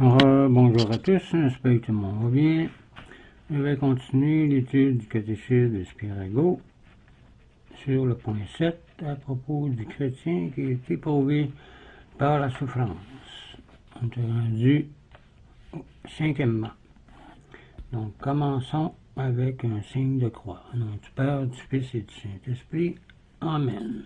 Bonjour à tous, j'espère que tout le monde va bien. Je vais continuer l'étude du catéchisme de Spirago sur le point 7 à propos du chrétien qui est éprouvé par la souffrance. On est rendu au 5e. Donc commençons avec un signe de croix. Au nom du Père, du Fils et du Saint-Esprit. Amen.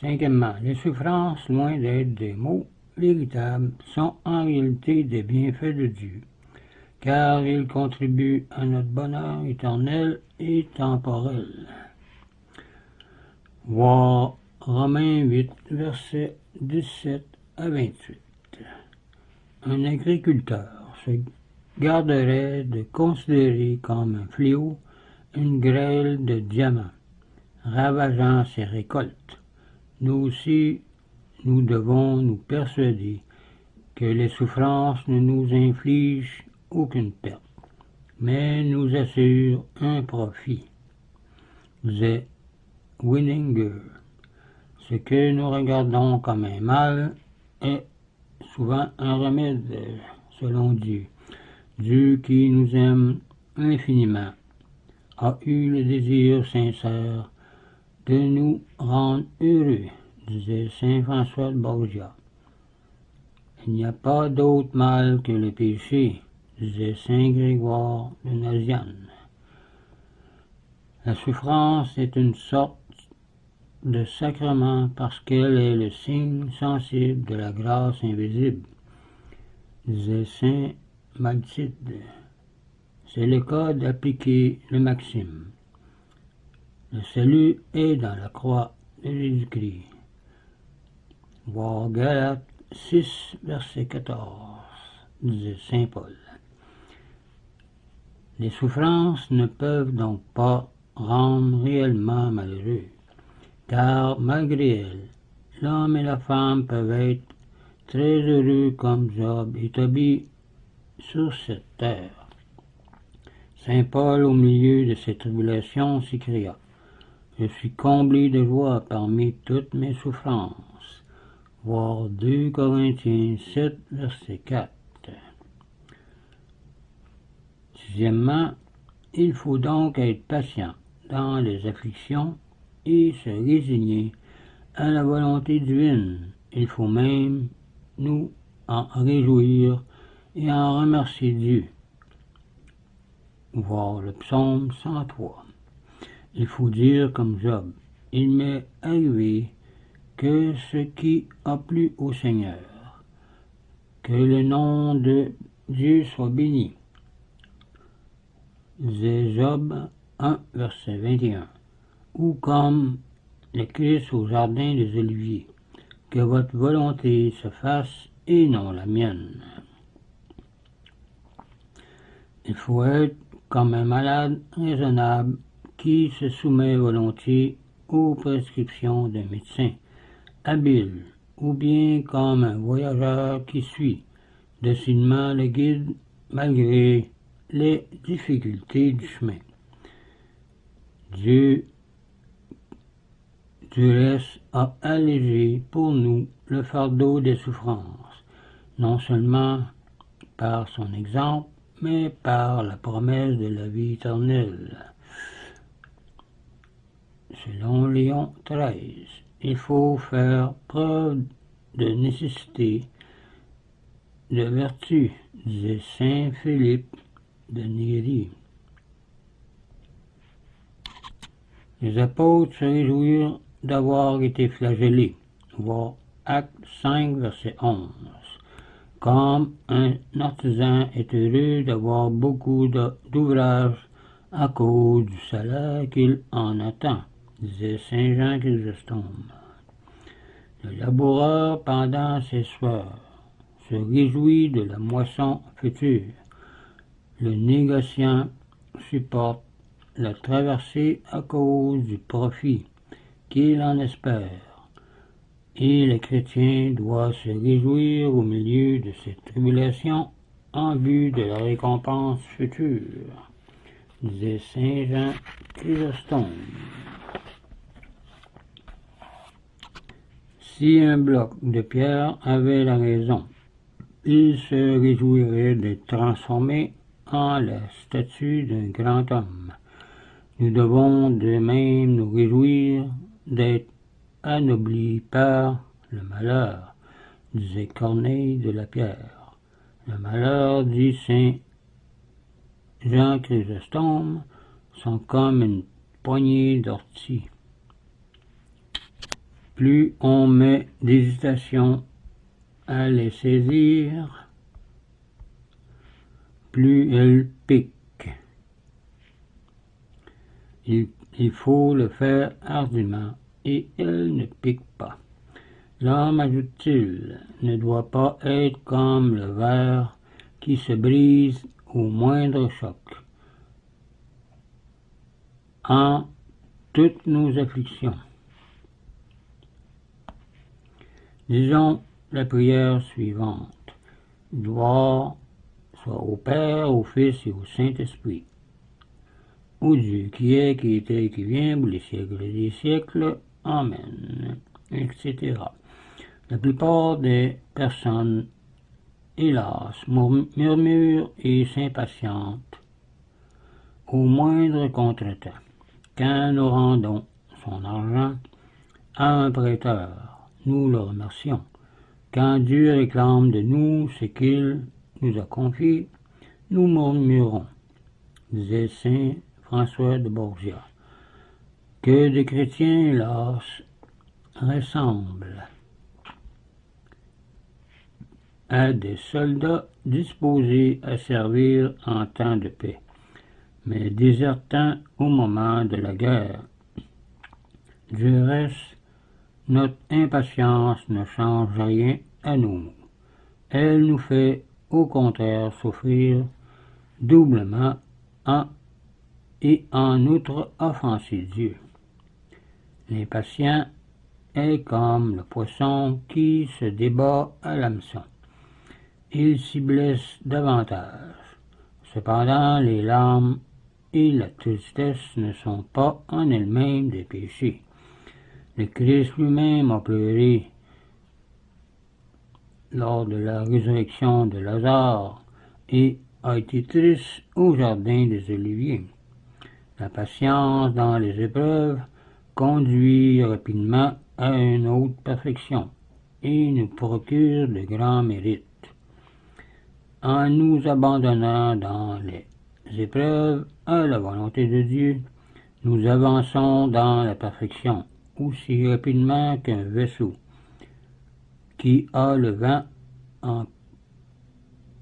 5. Les souffrances, loin d'être des maux véritables, sont en réalité des bienfaits de Dieu, car ils contribuent à notre bonheur éternel et temporel. Voir Romains 8, versets 17 à 28. Un agriculteur se garderait de considérer comme un fléau une grêle de diamants, ravageant ses récoltes. Nous aussi, nous devons nous persuader que les souffrances ne nous infligent aucune perte, mais nous assurent un profit. Disait Winninger. Ce que nous regardons comme un mal est souvent un remède selon Dieu. Dieu qui nous aime infiniment a eu le désir sincère de nous rendre heureux, disait saint François de Borgia. Il n'y a pas d'autre mal que le péché, disait saint Grégoire de Nazianze. La souffrance est une sorte de sacrement parce qu'elle est le signe sensible de la grâce invisible, disait saint Maltide. C'est le cas d'appliquer le maxime. Le salut est dans la croix de Jésus-Christ. Voir Galates 6, verset 14, disait saint Paul. Les souffrances ne peuvent donc pas rendre réellement malheureux, car malgré elles, l'homme et la femme peuvent être très heureux comme Job et Tobie sur cette terre. Saint Paul, au milieu de ces tribulations, s'écria: « Je suis comblé de joie parmi toutes mes souffrances. » Voir 2 Corinthiens 7, verset 4. Sixièmement, il faut donc être patient dans les afflictions et se résigner à la volonté divine. Il faut même nous en réjouir et en remercier Dieu. Voir le psaume 103. Il faut dire comme Job: « Il m'est arrivé que ce qui a plu au Seigneur, que le nom de Dieu soit béni. » C'est Job 1, verset 21. Ou comme le Christ au jardin des Oliviers: « Que votre volonté se fasse et non la mienne. » Il faut être comme un malade raisonnable qui se soumet volontiers aux prescriptions d'un médecin habile, ou bien comme un voyageur qui suit docilement le guide malgré les difficultés du chemin. Dieu, du reste, a allégé pour nous le fardeau des souffrances, non seulement par son exemple, mais par la promesse de la vie éternelle. Selon Léon XIII, il faut faire preuve de nécessité, de vertu, disait saint Philippe de Néri. Les apôtres se réjouirent d'avoir été flagellés. Voir Acte 5, verset 11. Comme un artisan est heureux d'avoir beaucoup d'ouvrages à cause du salaire qu'il en attend, disait saint Jean Chrysostome. Le laboureur, pendant ses sueurs, se réjouit de la moisson future. Le négociant supporte la traversée à cause du profit qu'il en espère. Et le chrétien doit se réjouir au milieu de ces tribulations en vue de la récompense future, disait saint Jean Chrysostome. Si un bloc de pierre avait la raison, il se réjouirait d'être transformé en la statue d'un grand homme. Nous devons de même nous réjouir d'être anoblis par le malheur, disait Corneille de la Pierre. Le malheur, dit saint Jean Chrysostome, sont comme une poignée d'orties. Plus on met d'hésitation à les saisir, plus elles piquent. Il faut le faire hardiment, et elles ne piquent pas. L'homme, ajoute-t-il, ne doit pas être comme le verre qui se brise au moindre choc. En toutes nos afflictions, disons la prière suivante. Gloire soit au Père, au Fils et au Saint-Esprit, au Dieu qui est, qui était et qui vient, pour les siècles des siècles. Amen, etc. La plupart des personnes, hélas, murmurent et s'impatientent au moindre contretemps. Quand nous rendons son argent à un prêteur, nous le remercions. Quand Dieu réclame de nous ce qu'il nous a confié, nous murmurons, disait saint François de Borgia. Que des chrétiens, hélas, ressemblent à des soldats disposés à servir en temps de paix, mais désertant au moment de la guerre. Du reste, notre impatience ne change rien à nous. Elle nous fait au contraire souffrir doublement et en outre offenser Dieu. L'impatient est comme le poisson qui se débat à l'hameçon. Il s'y blesse davantage. Cependant, les larmes et la tristesse ne sont pas en elles-mêmes des péchés. Le Christ lui-même a pleuré lors de la résurrection de Lazare et a été triste au jardin des Oliviers. La patience dans les épreuves conduit rapidement à une haute perfection et nous procure de grands mérites. En nous abandonnant dans les épreuves à la volonté de Dieu, nous avançons dans la perfection aussi rapidement qu'un vaisseau qui a le vent en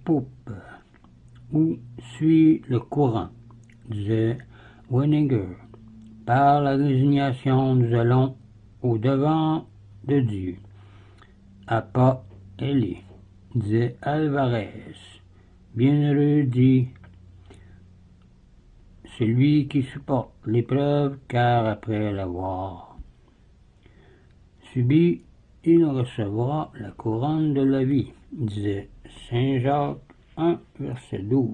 poupe ou suit le courant, disait Weininger. Par la résignation, nous allons au-devant de Dieu, à pas ailés, disait Alvarez. Bienheureux, dit celui qui supporte l'épreuve, car après l'avoir subi, il recevra la couronne de la vie, disait saint Jacques 1, verset 12.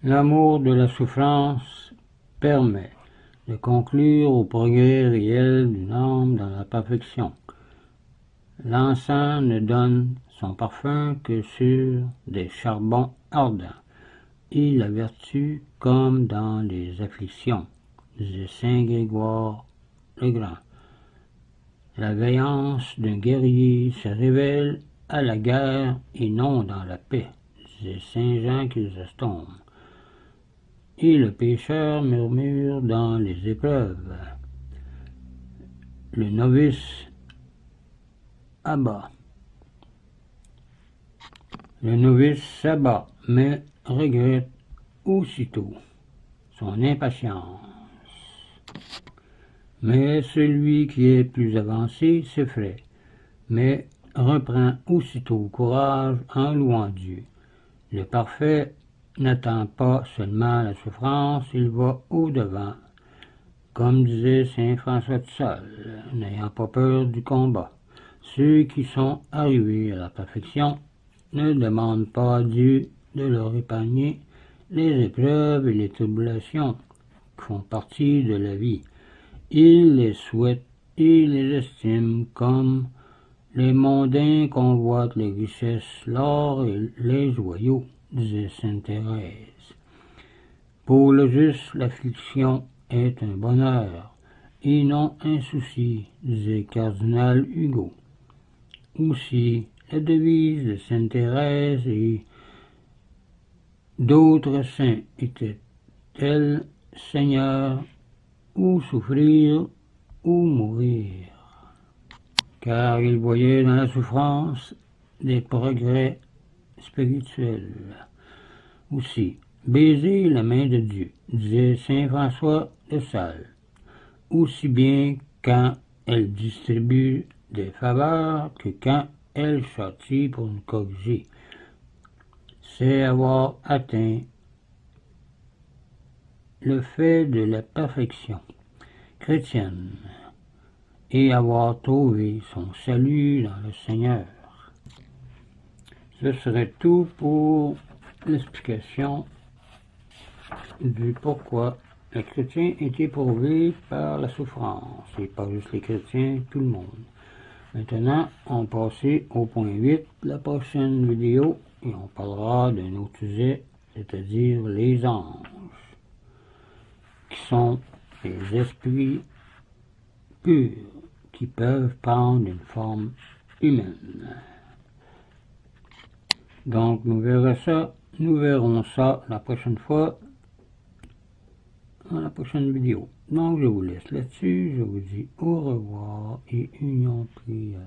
L'amour de la souffrance permet de conclure au progrès réel d'une âme dans la perfection. L'encens ne donne son parfum que sur des charbons ardents, et la vertu comme dans les afflictions, disait saint Grégoire le Grand. La vaillance d'un guerrier se révèle à la guerre et non dans la paix, disait saint Jean Chrysostome. Et le pécheur murmure dans les épreuves. Le novice abat. Le novice s'abat, mais regrette aussitôt son impatience. Mais celui qui est plus avancé s'effraie, mais reprend aussitôt courage en louant Dieu. Le parfait n'attend pas seulement la souffrance, il va au-devant, comme disait saint François de Sales, n'ayant pas peur du combat. Ceux qui sont arrivés à la perfection ne demandent pas à Dieu de leur épargner les épreuves et les tribulations qui font partie de la vie. Ils les souhaitent et les estiment comme les mondains convoitent les richesses, l'or et les joyaux, disait sainte Thérèse. Pour le juste, l'affliction est un bonheur, et non un souci, disait cardinal Hugo. Aussi, la devise de sainte Thérèse et d'autres saints était-elle, Seigneur, ou souffrir ou mourir, car ils voyaient dans la souffrance des progrès spirituels. Aussi, baiser la main de Dieu, disait saint François de Sales, aussi bien quand elle distribue des faveurs que quand elle châtie pour nous corriger. C'est avoir atteint le fait de la perfection chrétienne et avoir trouvé son salut dans le Seigneur. Ce serait tout pour l'explication du pourquoi les chrétiens est éprouvé par la souffrance, et pas juste les chrétiens, tout le monde. Maintenant, on passe au point 8 de la prochaine vidéo, et on parlera d'un autre sujet, c'est-à-dire les anges, qui sont les esprits purs, qui peuvent prendre une forme humaine. Donc, nous verrons ça la prochaine fois, dans la prochaine vidéo. Donc, je vous laisse là-dessus, je vous dis au revoir et union prière.